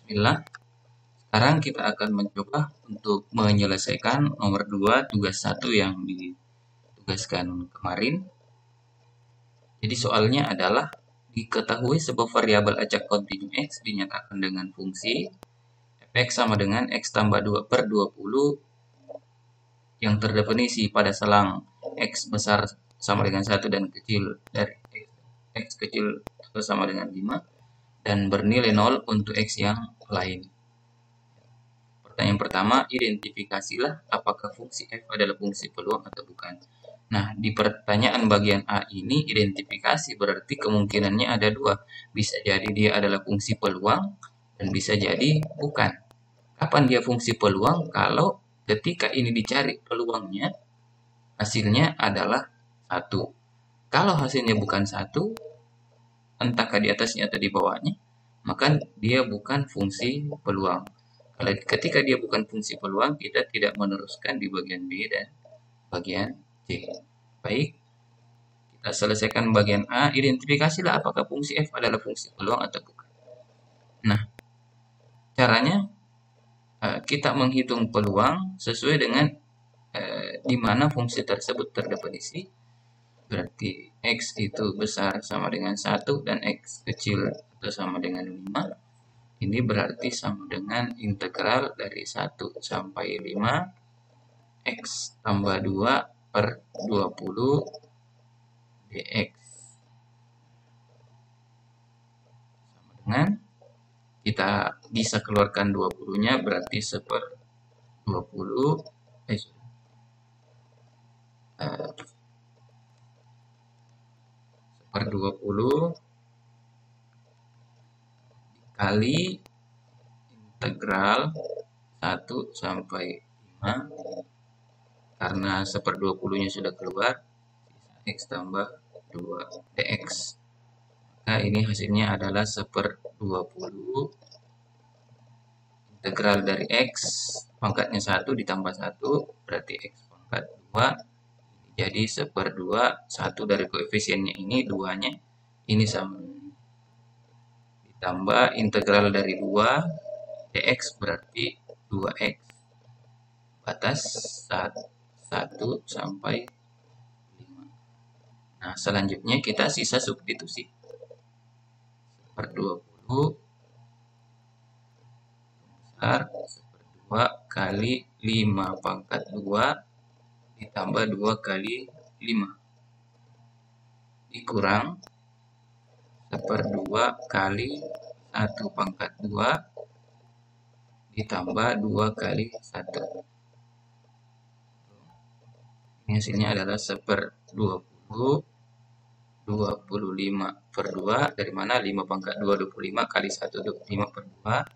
Bismillah. Sekarang kita akan mencoba untuk menyelesaikan nomor 2 tugas 1 yang ditugaskan kemarin. Jadi soalnya adalah diketahui sebuah variabel acak kontinu X dinyatakan dengan fungsi fx sama dengan X tambah 2 per 20 yang terdefinisi pada selang X besar sama dengan 1 dan kecil dari X kecil sama dengan 5 dan bernilai 0 untuk X yang lain. Pertanyaan pertama, identifikasilah apakah fungsi f adalah fungsi peluang atau bukan. Nah, di pertanyaan bagian A ini, identifikasi berarti kemungkinannya ada dua. Bisa jadi dia adalah fungsi peluang, dan bisa jadi bukan. Kapan dia fungsi peluang? Kalau ketika ini dicari peluangnya, hasilnya adalah 1. Kalau hasilnya bukan 1, entahkah di atasnya atau di bawahnya, maka dia bukan fungsi peluang. Ketika dia bukan fungsi peluang, kita tidak meneruskan di bagian B dan bagian C. Baik, kita selesaikan bagian A. Identifikasilah apakah fungsi f adalah fungsi peluang atau bukan. Nah, caranya kita menghitung peluang sesuai dengan di mana fungsi tersebut terdefinisi. Berarti X itu besar sama dengan 1 dan X kecil itu sama dengan 5. Ini berarti sama dengan integral dari 1 sampai 5 X tambah 2 per 20 dx. Sama dengan, kita bisa keluarkan 20-nya berarti 1/20 1/20 kali integral 1 sampai 5, karena 1/20-nya sudah keluar, X tambah 2 dx. Nah, ini hasilnya adalah 1/20 integral dari X pangkatnya 1 ditambah 1 berarti X pangkat 2, jadi 1/2, 1 dari koefisiennya ini 2-nya ini sama, ditambah integral dari 2 dx berarti 2x batas 1 sampai 5. Nah, selanjutnya kita sisa substitusi. 1/20 besar 1/2 kali 5 pangkat 2 ditambah 2 kali 5 dikurang 1/2 kali 1 pangkat 2 ditambah 2 kali 1. Ini hasilnya adalah 1/20 25/2, dari mana 5 pangkat 2 25 kali 1 25/2,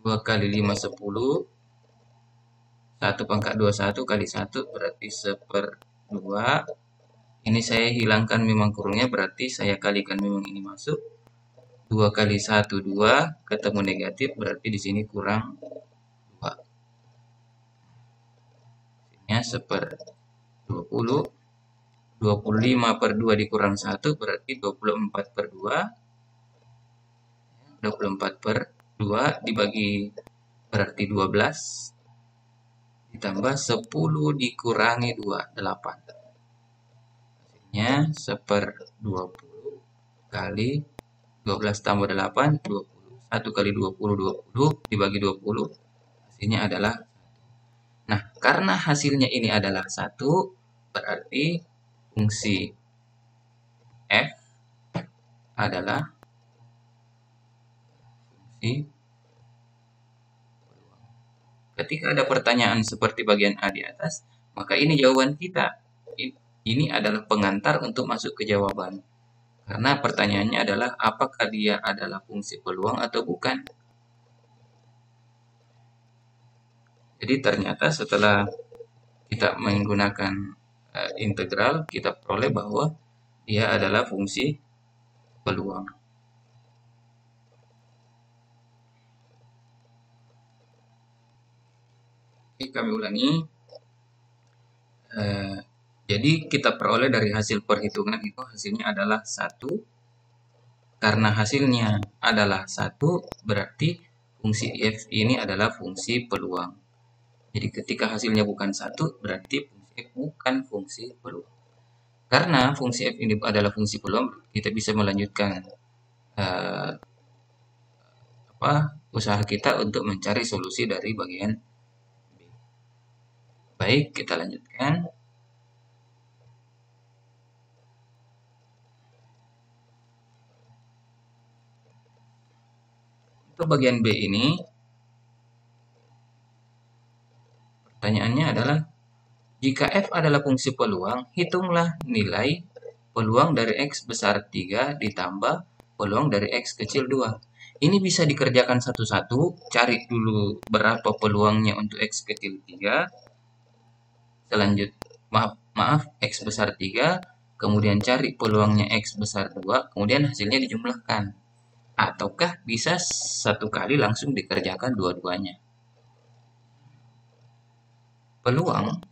2 kali 5 10, 1 pangkat 2 1 kali 1 berarti 1/2. Ini saya hilangkan memang kurungnya, berarti saya kalikan memang ini masuk. 2 kali 1 2, ketemu negatif berarti di sini kurang 2. Hasilnya 1/20. 25/2 dikurang 1 berarti 24/2. 24/2 dibagi berarti 12 ditambah 10 dikurangi 2 8. Hasilnya 1/20 kali 12 tambah 8 20. 1 kali 20 20 dibagi 20 hasilnya adalah 1. Nah, karena hasilnya ini adalah 1, berarti fungsi f adalah fungsi peluang. Ketika ada pertanyaan seperti bagian A di atas, maka ini jawaban kita. Ini adalah pengantar untuk masuk ke jawaban. Karena pertanyaannya adalah apakah dia adalah fungsi peluang atau bukan. Jadi ternyata setelah kita menggunakan integral, kita peroleh bahwa dia adalah fungsi peluang. Oke, kami ulangi. Jadi kita peroleh dari hasil perhitungan itu hasilnya adalah 1. Karena hasilnya adalah 1, berarti fungsi f ini adalah fungsi peluang. Jadi ketika hasilnya bukan 1, berarti fungsi f bukan fungsi peluang. Karena fungsi f ini adalah fungsi peluang, kita bisa melanjutkan uh, usaha kita untuk mencari solusi dari bagian B. Baik, kita lanjutkan. Untuk bagian B ini, pertanyaannya adalah, jika f adalah fungsi peluang, hitunglah nilai peluang dari x besar 3 ditambah peluang dari x kecil 2. Ini bisa dikerjakan satu-satu, cari dulu berapa peluangnya untuk x kecil 3, selanjutnya maaf x besar 3, kemudian cari peluangnya x besar 2, kemudian hasilnya dijumlahkan. Ataukah bisa satu kali langsung dikerjakan dua-duanya. Peluang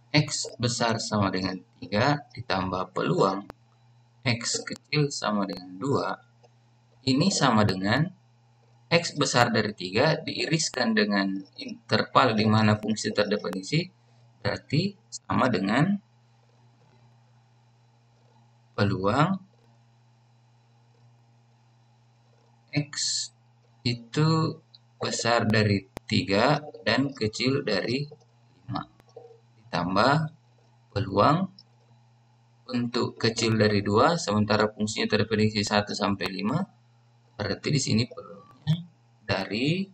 x besar sama dengan 3 ditambah peluang x kecil sama dengan 2, ini sama dengan x besar dari 3 diiriskan dengan interval di mana fungsi terdefinisi, berarti sama dengan peluang x itu besar dari 3 dan kecil dari 5 ditambah peluang untuk kecil dari 2 sementara fungsinya terdefinisi 1 sampai 5, berarti di sini peluangnya dari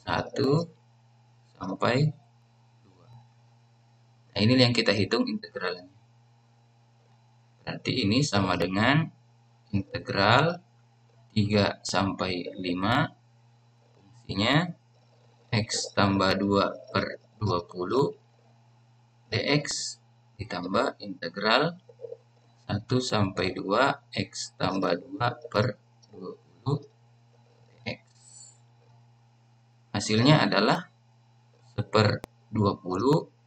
1 sampai 2. Nah, ini yang kita hitung integralnya. Berarti ini sama dengan integral 3 sampai 5, fungsinya x tambah 2 per 20 dx ditambah integral 1 sampai 2 x tambah 2 per 20 dx. Hasilnya adalah 1/20,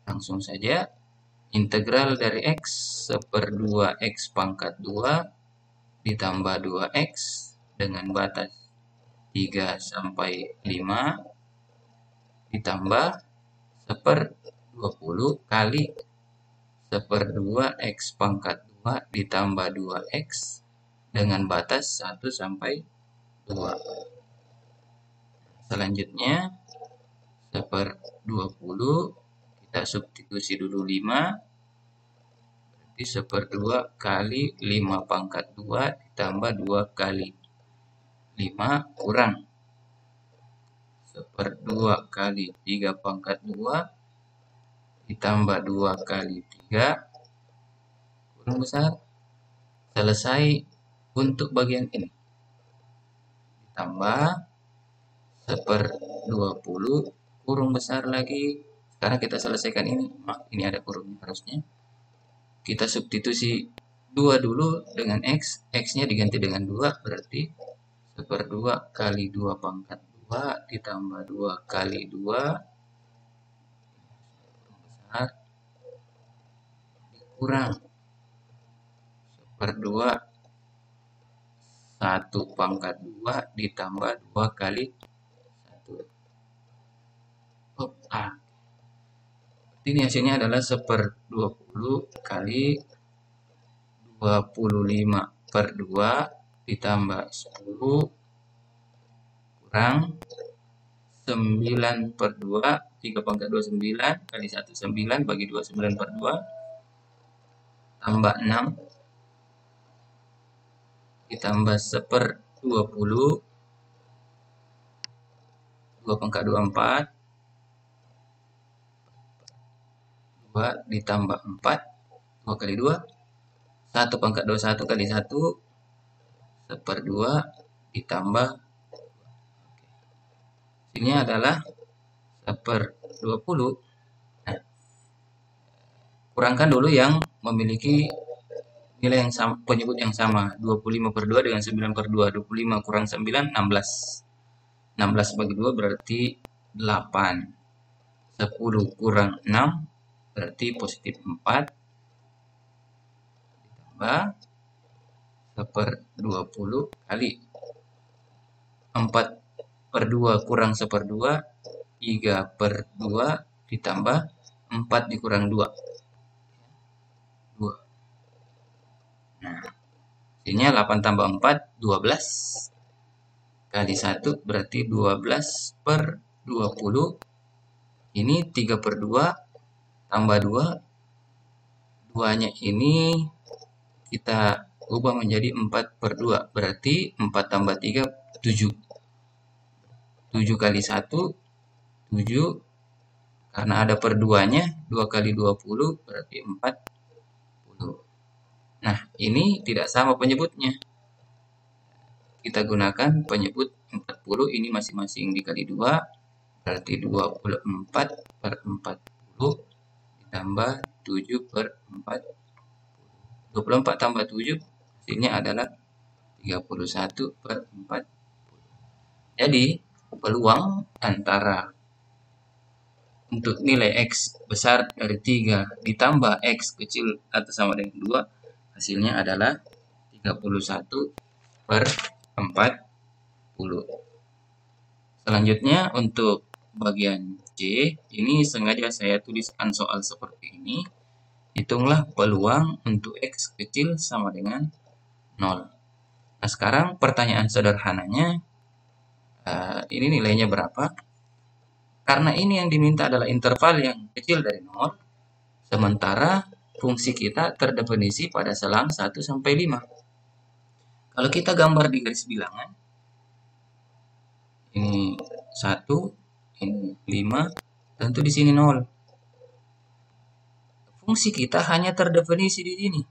langsung saja integral dari x 1/2 x pangkat 2 ditambah 2x dengan batas 3 sampai 5 ditambah 1/20 kali 1/2 x pangkat 2 ditambah 2x dengan batas 1 sampai 2. Selanjutnya 1/20 kita substitusi dulu 5, berarti 1/2 kali 5 pangkat 2 ditambah 2 kali 5 kurang 1/2 kali 3 pangkat 2 ditambah 2 kali 3 kurang besar. Selesai untuk bagian ini. Ditambah 1/20 kurung besar lagi. Sekarang kita selesaikan ini. Ini ada kurungnya harusnya. Kita substitusi 2 dulu dengan x. X-nya diganti dengan 2, berarti 1/2 kali 2 pangkat 2 ditambah 2 kali 2 besar dikurang 1/2 1 pangkat 2 ditambah 2 kali 1. Ini hasilnya adalah 1/20 kali 25/2 ditambah 10 kurang 9/2, 3 pangkat 2 9 kali 1 9 bagi 2 9/2 tambah 6 ditambah 1/20 2 pangkat 2 4 2 ditambah 4 2 kali 2 1 pangkat 2 1 kali 1 1/2 ditambah ini adalah 1/20. Nah, kurangkan dulu yang memiliki nilai yang sama, penyebut yang sama. 25/2 dengan 9/2. 25 kurang 9, 16. 16 bagi 2 berarti 8. 10 kurang 6 berarti positif 4. Ditambah 1/20 kali 4/2 kurang 1/2, 3/2 ditambah 4 dikurang 2. 2. Nah, hasilnya 8 tambah 4, 12. Kali 1 berarti 12/20. Ini 3/2 tambah 2. 2-nya ini kita ubah menjadi 4/2. Berarti 4 tambah 3, 7. 7 kali 1, 7. Karena ada per 2-nya, 2 kali 20 berarti 40. Nah, ini tidak sama penyebutnya. Kita gunakan penyebut 40, ini masing-masing dikali 2, berarti 24/40 ditambah 7/40. 24 tambah 7, hasilnya adalah 31/40. Jadi, peluang antara untuk nilai X besar dari 3 ditambah X kecil atau sama dengan 2, hasilnya adalah 31/40. Selanjutnya untuk bagian C, ini sengaja saya tuliskan soal seperti ini. Hitunglah peluang untuk X kecil sama dengan 0. Nah, sekarang pertanyaan sederhananya, ini nilainya berapa? Karena ini yang diminta adalah interval yang kecil dari 0, sementara fungsi kita terdefinisi pada selang 1 sampai 5. Kalau kita gambar di garis bilangan, ini 1, ini 5, tentu di sini 0. Fungsi kita hanya terdefinisi di sini,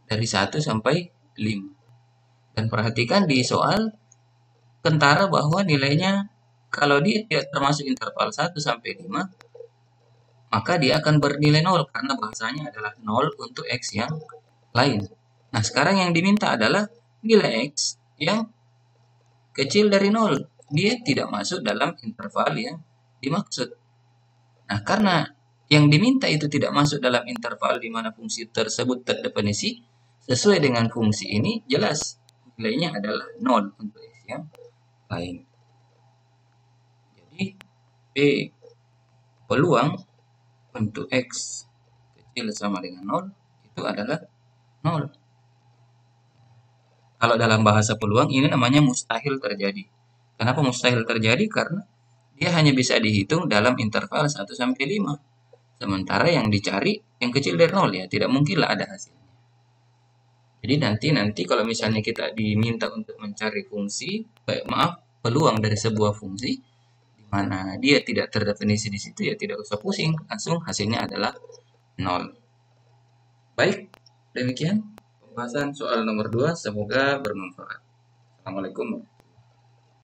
dari 1 sampai 5. Dan perhatikan di soal kentara bahwa nilainya kalau dia tidak termasuk interval 1 sampai 5, maka dia akan bernilai 0 karena bahasanya adalah 0 untuk X yang lain. Nah, sekarang yang diminta adalah nilai X yang kecil dari 0. Dia tidak masuk dalam interval yang dimaksud. Nah, karena yang diminta itu tidak masuk dalam interval di mana fungsi tersebut terdefinisi, sesuai dengan fungsi ini, jelas nilainya adalah 0 untuk X yang lain. Jadi, P peluang untuk X kecil sama dengan 0 itu adalah 0. Kalau dalam bahasa peluang ini namanya mustahil terjadi. Kenapa mustahil terjadi? Karena dia hanya bisa dihitung dalam interval 1 sampai 5. Sementara yang dicari yang kecil dari 0, ya tidak mungkinlah ada hasilnya. Jadi nanti kalau misalnya kita diminta untuk mencari fungsi, peluang dari sebuah fungsi di mana dia tidak terdefinisi di situ, ya tidak usah pusing, langsung hasilnya adalah 0. Baik, demikian pembahasan soal nomor 2, semoga bermanfaat. Assalamualaikum.